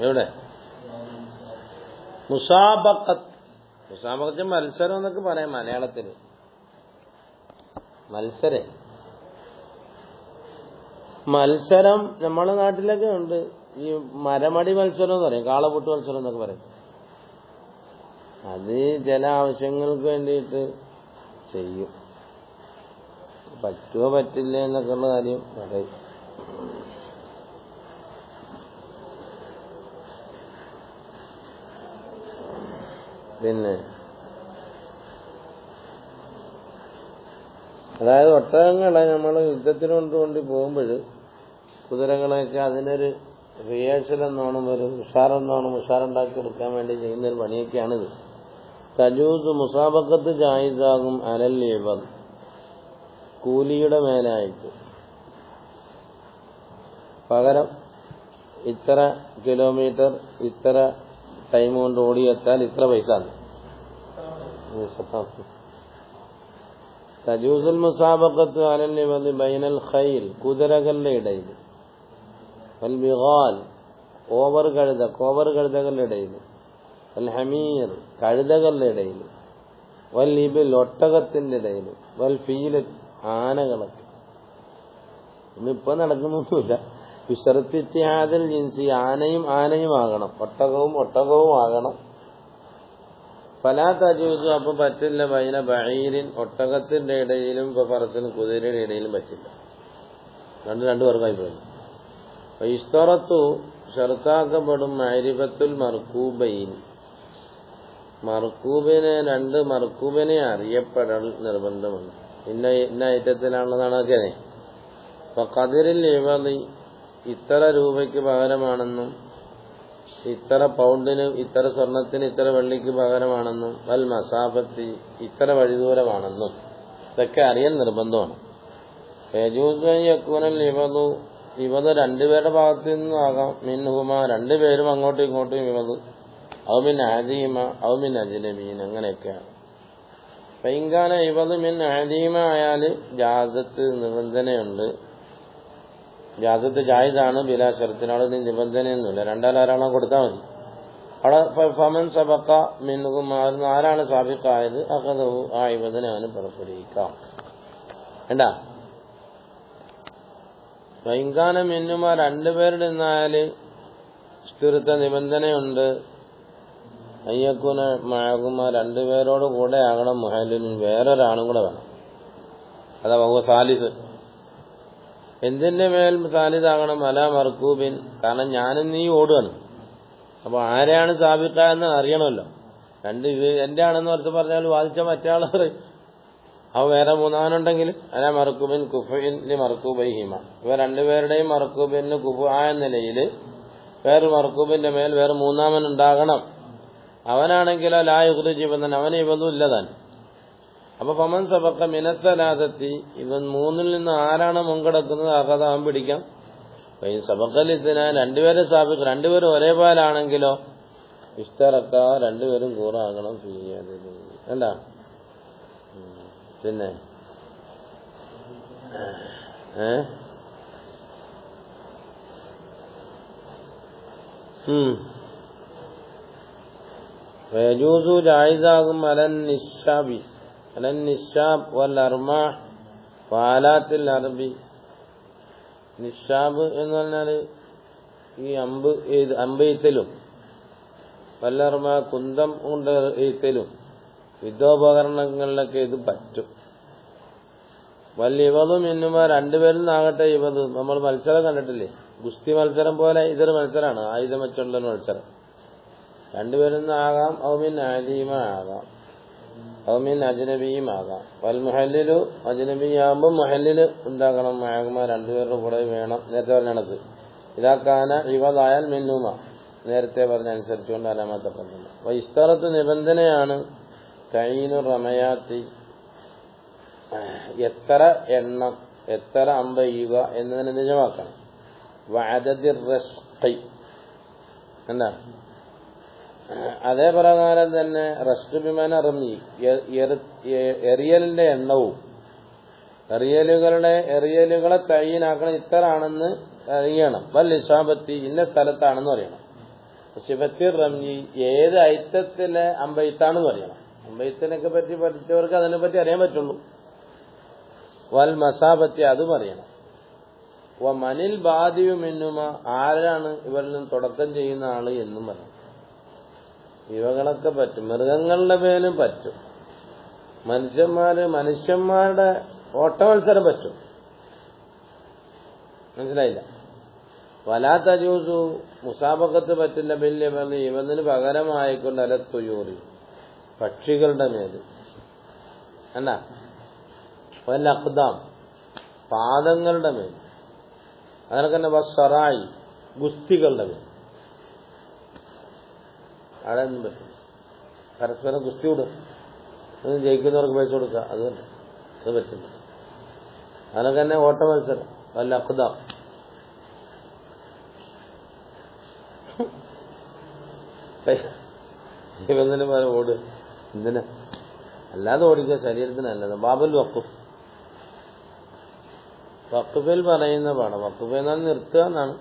എവിടെ മുസാബഖത്ത്? മുസാബഖത്ത് മത്സരം എന്നൊക്കെ പറയാം മലയാളത്തിൽ. മത്സരം നമ്മുടെ നാട്ടിലൊക്കെ ഉണ്ട്. ഈ മരമടി മത്സരം എന്ന് പറയും, കാളപൂട്ട് മത്സരം എന്നൊക്കെ പറയും. അത് ചില ആവശ്യങ്ങൾക്ക് വേണ്ടിയിട്ട് ചെയ്യും. പറ്റുമോ പറ്റില്ല എന്നൊക്കെയുള്ള കാര്യം പറയും. പിന്നെ അതായത് ഒട്ടകങ്ങളെ നമ്മൾ യുദ്ധത്തിന് കൊണ്ടുകൊണ്ട് പോകുമ്പോൾ കുതിരകളെയൊക്കെ അതിനൊരു റിഹേഴ്സൽ എന്നോണം ഒരു ഉഷാറുണ്ടാക്കി എടുക്കാൻ വേണ്ടി ചെയ്യുന്നൊരു പണിയൊക്കെയാണിത്. തജൂസ് മുസാബഖത്ത് ജായിസാകും അലൽ ഇവദ്, കൂലിയുടെ മേലായിട്ട്. പകരം ഇത്ര കിലോമീറ്റർ ഇത്ര ടൈം കൊണ്ട് ഓടിയെത്താൽ ഇത്ര പൈസ. തജൂസുൽ മുസാബഖത്ത് അലൽ ഇവദ് ബൈനൽ ഖൈൽ, കുതിരകളുടെ ഇടയിൽ, വൽ ബിഗാൽ, കോവർ കഴുതകളുടെ ഇടയിൽ, വൽ ഹമീർ, കഴുതകളുടെ ഇടയിൽ, വൽ ഇബിൽ, ഒട്ടകത്തിന്റെ ഇടയിൽ, വൽ ഫീൽ, ആനകളൊക്കെ. ഇന്നിപ്പോ നടക്കുന്നൊന്നുമില്ല. വിശർത്തിഹാദിൽ ജിൻസി, ആനയും ആകണം, ഒട്ടകവും ആകണം. ഫലാ തജൂസ്, അപ്പൊ പറ്റില്ല. ബൈന ബഈരിൻ, ഒട്ടകത്തിന്റെ ഇടയിലും ഫറസിന്, കുതിരയുടെ ഇടയിലും പറ്റില്ല. രണ്ടു പേർക്കായി പോയി. ഇസ്തറത്തു, ഷർത്താക്കപ്പെടും മഅരിഫത്തുൽ മർകൂബൈൻ, മർകൂബിനെ അറിയപ്പെടൽ നിർബന്ധമാണ്. ഇന്ന ഐറ്റത്തിലാണെന്നാണ് ഒക്കെ. ഖദറിൽ ഇവദി, ഇത്ര രൂപയ്ക്ക് പകരമാണെന്നും, ഇത്ര പൗണ്ടിന്, ഇത്ര സ്വർണത്തിന്, ഇത്ര വെള്ളിക്ക് പകരമാണെന്നും, വൽ മസാഫത്തി, ഇത്ര വഴിദൂരമാണെന്നും ഇതൊക്കെ അറിയാൻ നിർബന്ധമാണ്. യജൂസു യകൂനൽ ഇവദു, ഇവദ് രണ്ടുപേരുടെ ഭാഗത്തു നിന്നും ആകാം. മിൻഹുമ, രണ്ടുപേരും അങ്ങോട്ടും ഇങ്ങോട്ടും ഇവദ്, ഔ മിൻ അദീമ ഔ മിൻ അജ്നബീൻ, അങ്ങനെയൊക്കെയാണ്. ഫൈൻകാന ഇവദ് മിൻ അദീമ ആയാൽ ജാസത്ത്, നിബന്ധനയുണ്ട്. ജാസത്ത് ജായിദാണ് ബിലാ ശർത്തിനോട് നിബന്ധനയൊന്നുമില്ല. രണ്ടാളാരാണോ കൊടുത്താൽ മതി. അവിടെ ഫമൻ സബഖ മിൻഹും, ആരാണ് സാബിഖായത്, അഖദഹു, ആ ഇവദിനെ അവന് പുറപ്പെടുവിക്കാം. വേണ്ട. വൈകാനം മിന്നുമ, രണ്ടുപേരുടെ നിന്നായാല് സ്ഥിരത്ത നിബന്ധനയുണ്ട്. അയ്യക്കുന മഴകുമ, രണ്ടുപേരോട് കൂടെ ആകണം. മുഹല്ലിൻ, വേറൊരാളും കൂടെ വേണം. അതാ സാലിസ്. എന്തിന്റെ മേൽ സാലിസാകണം? അല മർക്കൂബിൻ, കാരണം ഞാനും നീ ഓടുകയാണ്. അപ്പൊ ആരെയാണ് സാബിഖായെന്ന് അറിയണമല്ലോ. എന്റെ ആണെന്ന് ഓർത്ത് പറഞ്ഞാൽ വാദിച്ച മറ്റാൾ പറയും. അവ വേറെ മൂന്നാമനുണ്ടെങ്കിൽ അല മർക്കൂബിൻ കുഫിൻ മർക്കൂബൈഹിമ, ഇവ രണ്ടുപേരുടെയും മർക്കൂബിന് കുഫു ആ എന്ന നിലയിൽ വേറൊരു മർക്കൂബിന്റെ മേൽ വേറെ മൂന്നാമൻ ഉണ്ടാകണം. അവനാണെങ്കിലോ ലാ യുഖ്രിജ് ഇബദൻ, അവന് ഇവദും ഇല്ലതാൻ. അപ്പൊ ഫമൻ സബഖ മിനത്തലാദത്തി, ഇവൻ മൂന്നിൽ നിന്ന് ആരാണ് മുൻകടക്കുന്നത് അഖദ, അവൻ പിടിക്കാം. സബഖലിദ്ന, രണ്ടുപേരും സാബിഖ്, രണ്ടുപേരും ഒരേപോലാണെങ്കിലോ ഇഷ്തറക്ക, രണ്ടുപേരും കൂറാകണം. അല്ല പിന്നെ യജൂസു ജായിസാകും അലൻ നിശാബ് വൽ അർമാഹ് വാലാത്തിൽ അറബി. നിശാബ് എന്ന് പറഞ്ഞാൽ ഈ അമ്പ് എയ്ത്തലും, വല്ലർമ കുന്തം കൊണ്ട് എയ്ത്തലും, യുദ്ധോപകരണങ്ങളിലൊക്കെ ഇത് പറ്റും. വല്ലിവതും ഇന്നുമ, രണ്ടുപേരും ആകട്ടെ ഇവത്. നമ്മൾ മത്സരം കണ്ടിട്ടില്ലേ, ഗുസ്തി മത്സരം പോലെ ഇതൊരു മത്സരമാണ്, ആയുധം വെച്ചുള്ളൊരു മത്സരം. രണ്ടുപേരും ആകാം. ഔമിൻ അദീമ ആകാം, ഔമിൻ അജ്നബിയും ആകാം. വൽ മുഹല്ലിലു, അജ്നബിയാകുമ്പോൾ മുഹല്ലില് ഉണ്ടാകണം. മഅകുമ, രണ്ടുപേരുടെ കൂടെ വേണം. നേരത്തെ പറഞ്ഞ കണക്ക് ഇതാക്കാന ഇവതായാൽ മിന്നുമ, നേരത്തെ പറഞ്ഞ അനുസരിച്ചുകൊണ്ട് അലാമത്തെ പറഞ്ഞു. ഇസ്തറത്ത് നിബന്ധനയാണ്. കൈനു റമയാത്തി, എത്ര എണ്ണം, എത്ര അമ്പെയ്യുക എന്നതിനെ നിജമാക്കണം. വഅദദിർ റസ്ഖി, എന്താ അതേ പ്രകാരം തന്നെ റസ്ഖ് ബിമാന റമി, എറിയലിന്റെ എണ്ണവും എറിയലുകളെ തയ്യനാക്കണം, ഇത്തരാണെന്ന് അറിയണം. വൽ ഇസാബത്തി ഇന്ന സ്ഥലത്താണെന്ന് അറിയണം. സിഫത്തി റംജി ഏത് ഐറ്റത്തിലെ അമ്പെയ്ത്താണെന്ന് അറിയണം. അമ്പെയ്ത്തിനൊക്കെ പറ്റി പഠിച്ചവർക്ക് അതിനെപ്പറ്റി അറിയാൻ പറ്റുള്ളൂ. വൽ മസാബത്തി അതും അറിയണം. മനിൽ ബാദിയു മിന്നുമ ആരാണ് ഇവരിൽ നിന്ന് തുടക്കം ചെയ്യുന്ന ആള് എന്നും പറയും. ഇവകളൊക്കെ പറ്റും. മൃഗങ്ങളുടെ മേലും പറ്റും. മനുഷ്യന്മാരുടെ ഓട്ടമത്സരം പറ്റും. മനസ്സിലായില്ല? വലാ തജൂസു മുസാബക്കത്ത് പറ്റില്ല. ബില്യ പറഞ്ഞ് ഇവന്നിന് പകരമായിക്കൊണ്ട് അലത്തുയൂറി പക്ഷികളുടെ മേല് എന്നാ വല്ല അഖ്ദാം പാദങ്ങളുടെ മേൽ, അതിനൊക്കെ തന്നെ വസ്സറായി ഗുസ്തികളുടെ മേൽ. അവിടെ ഒന്നും പറ്റില്ല. പരസ്പരം ഗുസ്തി വിടും, ജയിക്കുന്നവർക്ക് പൈസ കൊടുക്കുക, അത് തന്നെ. അത് പറ്റില്ല. അതിനൊക്കെ തന്നെ ഓട്ട മത്സരം വല്ല അഖ്ദാം. ഇവന്നിന് പോലെ ഓട് എന്തിനാ? അല്ലാതെ ഓടിക്കുക ശരീരത്തിനല്ലത്. ബാബുൽ വഖഫ്, വഖഫിൽ പറയുന്ന പാഠം. വഖഫ് എന്നാൽ നിർത്തുക എന്നാണ്.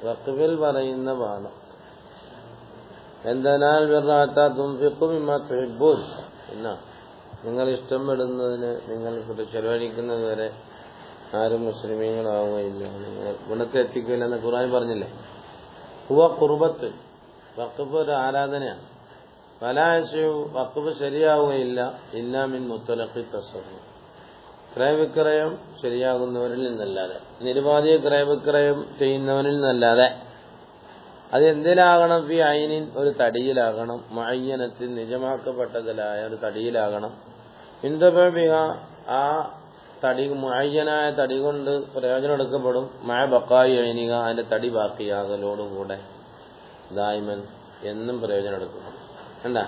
വഖഫിൽ പറയുന്ന പാഠം എന്തെന്നാൽ എന്നാ നിങ്ങൾ ഇഷ്ടപ്പെടുന്നതിന് നിങ്ങൾ ചെലവഴിക്കുന്നത് വരെ ആരും മുസ്ലിമീങ്ങളാവുകയില്ല, നിങ്ങൾ ഗുണത്തെ എത്തിക്കില്ല എന്ന് ഖുർആൻ പറഞ്ഞില്ലേ. ഹുവ ഖുർബത്ത്, വഖഫ് ഒരു ആരാധനയാണ്. ഫലാശു വഖഫ് ശരിയാവുകയില്ല ഇല്ലാ മിൻ മുത്തലഖി തസറഫ്, ക്രയവിക്രയം ശരിയാകുന്നവരിൽ നിന്നല്ലാതെ, നിരുപാധിക ക്രയവിക്രയം ചെയ്യുന്നവനിൽ നിന്നല്ലാതെ. അത് എന്തിലാകണം? ഫി ഐനിൻ ഒരു തടിയിലാകണം, മുഅയ്യനത്തിൽ നിജമാക്കപ്പെട്ടതിലായ ഒരു തടിയിലാകണം. ഇൻതബിഹ ആ തടി മുഅയ്യനായ തടി കൊണ്ട് പ്രയോജനം എടുക്കപ്പെടും. മഅ ബഖായി ഐനിക അതിന്റെ തടി ബാക്കിയാകലോടുകൂടെ ദായിമൻ എന്നും പ്രയോജനം എടുക്കണം. എന്താ?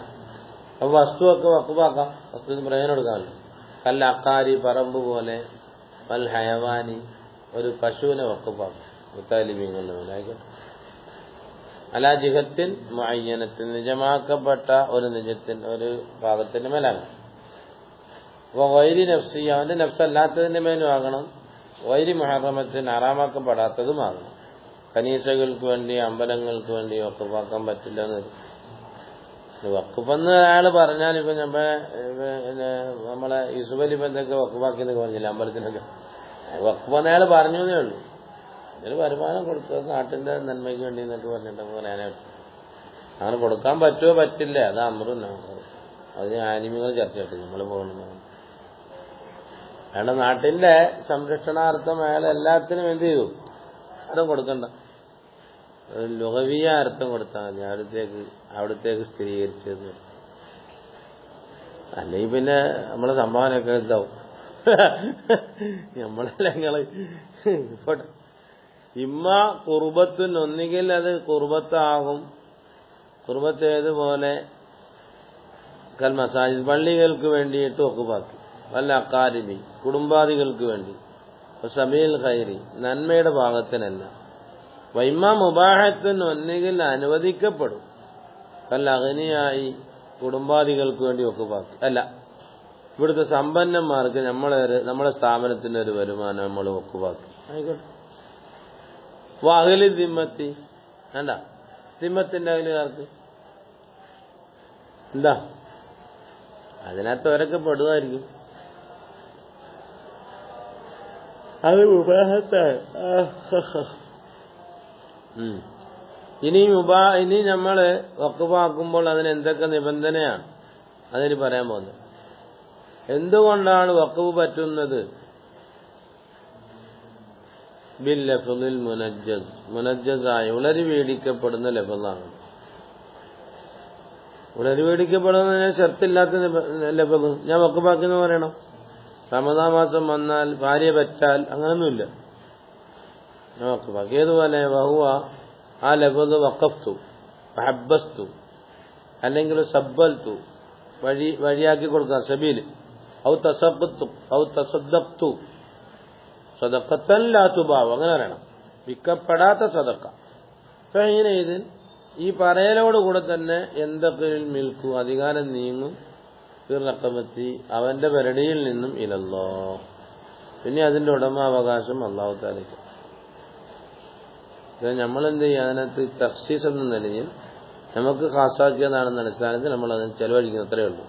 അപ്പൊ വസ്തുവൊക്കെ വഖഫാക്കാം, വസ്തുവിന് പ്രയോജനം എടുക്കാമല്ലോ. കല്ല അക്കാരി പറമ്പ് പോലെ, വൽ ഹയവാനി ഒരു പശുവിനെ വഖഫാക്കാം. മുത്താലിമീങ്ങളുടെ മേലായിക്കോട്ടെ. അലാ ജിഹത്തിൻ മുഅയ്യനത്തിൻ നിജമാക്കപ്പെട്ട ഒരു നിജത്തിന് ഒരു ഭാഗത്തിന്റെ മേലാകണം. വൈരി നഫ്സി അവന്റെ നഫ്സല്ലാത്തതിന്റെ മേലും ആകണം. വൈരി മുഹറമത്തിന് ഹറാമാക്കപ്പെടാത്തതുമാകണം. കനീസകൾക്ക് വേണ്ടി അമ്പലങ്ങൾക്ക് വേണ്ടി വഖഫാക്കാൻ പറ്റില്ല എന്ന്. വഖഫെന്ന് അയാൾ പറഞ്ഞാൽ ഇപ്പൊ നമ്മളെ യൂസുഫലി എന്തൊക്കെ വഖഫാക്കിയെന്നൊക്കെ പറഞ്ഞില്ല അമ്പലത്തിനൊക്കെ. വഖഫെന്ന് അയാൾ പറഞ്ഞു എന്നേ ഉള്ളൂ. അതിന് വരുമാനം കൊടുത്തത് നാട്ടിന്റെ നന്മയ്ക്ക് വേണ്ടി എന്നൊക്കെ പറഞ്ഞിട്ട് പറയാനേ പറ്റും. അങ്ങനെ കൊടുക്കാൻ പറ്റുമോ പറ്റില്ല, അത് അമൃതാണ്. അത് ആനിമികൾ ചർച്ച ചെയ്തു. നമ്മൾ പോകുന്നത് അയാളുടെ നാട്ടിന്റെ സംരക്ഷണാർത്ഥം അയാൾ എല്ലാത്തിനും എന്ത് ചെയ്തു? അർത്ഥം കൊടുക്കണ്ട, ലുഗവിയ അർത്ഥം കൊടുത്താൽ മതി. അവിടത്തേക്ക് സ്ഥിരീകരിച്ചത്. അല്ലെങ്കിൽ പിന്നെ നമ്മളെ സംഭാവനയൊക്കെ ഇതാവും. നമ്മളല്ല നിങ്ങള് പോട്ടെ. ഇമ്മ കുർബത്തിന് ഒന്നുകിൽ അത് കുർബത്താകും. കുർബത്ത് ഏതുപോലെ കൽ മസാജിദ് പള്ളികൾക്ക് വേണ്ടിയിട്ട് വഖഫാക്കി, വല്ല അക്കാരിബി കുടുംബാദികൾക്ക് വേണ്ടി, സബീൽ ഖൈരി നന്മയുടെ ഭാഗത്തിനല്ല. വൈമ മുബാഹത്തിന് ഒന്നുകിൽ അനുവദിക്കപ്പെടും, കൽ അഗ്നിയായി കുടുംബാദികൾക്ക് വേണ്ടി വഖഫാക്കി. അല്ല, ഇവിടുത്തെ സമ്പന്നന്മാർക്ക് നമ്മളെ സ്ഥാപനത്തിന്റെ ഒരു വരുമാനം നമ്മൾ വഖഫാക്കി. ആയിക്കോട്ടെ. വാഹലി ദിമ്മത്തി വേണ്ട, ദിമ്മത്തിന്റെ അകലുകാർക്ക് എന്താ അതിനകത്ത് അവരൊക്കെ പെടുമായിരിക്കും. അത് മുബാഹത്താണ്. ഇനി നമ്മള് വഖഫാക്കുമ്പോൾ അതിന് എന്തൊക്കെ നിബന്ധനയാണ് അതിന് പറയാൻ പോകുന്നത്. എന്തുകൊണ്ടാണ് വഖഫ് പറ്റുന്നത്? ബിൽ ലഫ്ളിൽ മുനജ്ജസ്, മുനജ്ജസായ ഉളരി വീടിക്കപ്പെടുന്ന ലഫ്ളാണ്. ഉളരി വീടിക്കപ്പെടുന്ന ഷർത്തില്ലാത്ത ലഫ്ള് ഞാൻ വഖഫാക്കിയെന്ന് പറയണം. റമദാൻ മാസം വന്നാൽ ഭാര്യ പറ്റാൽ അങ്ങനൊന്നുമില്ല, ഞാൻ വഖഫാക്കി. ഏതുപോലെ വഹുവ ആ ലഫ്ള് വഖഫ്തു ഹബ്ബസ്തു അല്ലെങ്കിൽ സബ്ബൽത്തു വഴിയാക്കി കൊടുക്കുക, സബീൽ ഔ തസബ്ബത്തു ഔ തസദ്ദഖ്തു സദഖത്തൻ ലാ തുബാവ് അങ്ങനെ പറയണം, വിൽക്കപ്പെടാത്ത സദഖ. ഫൈന ഇതിൽ ഈ പറയലോടുകൂടെ തന്നെ എന്തൊക്കെ മിൽക്കു അധികാരം നീങ്ങും, റഖബത്തി അവന്റെ പരടിയിൽ നിന്നും ഇലല്ലോ. പിന്നെ അതിന്റെ ഉടമാവകാശം അല്ലാഹു തആലയ്ക്ക്. നമ്മളെന്ത് ചെയ്യുക, അതിനകത്ത് തഖ്സീസ് എന്ന നിലയിൽ നമുക്ക് ഖാസാക്കിയതാണെന്ന അടിസ്ഥാനത്തിൽ നമ്മൾ അതിന് ചെലവഴിക്കുന്ന അത്രയേ ഉള്ളൂ.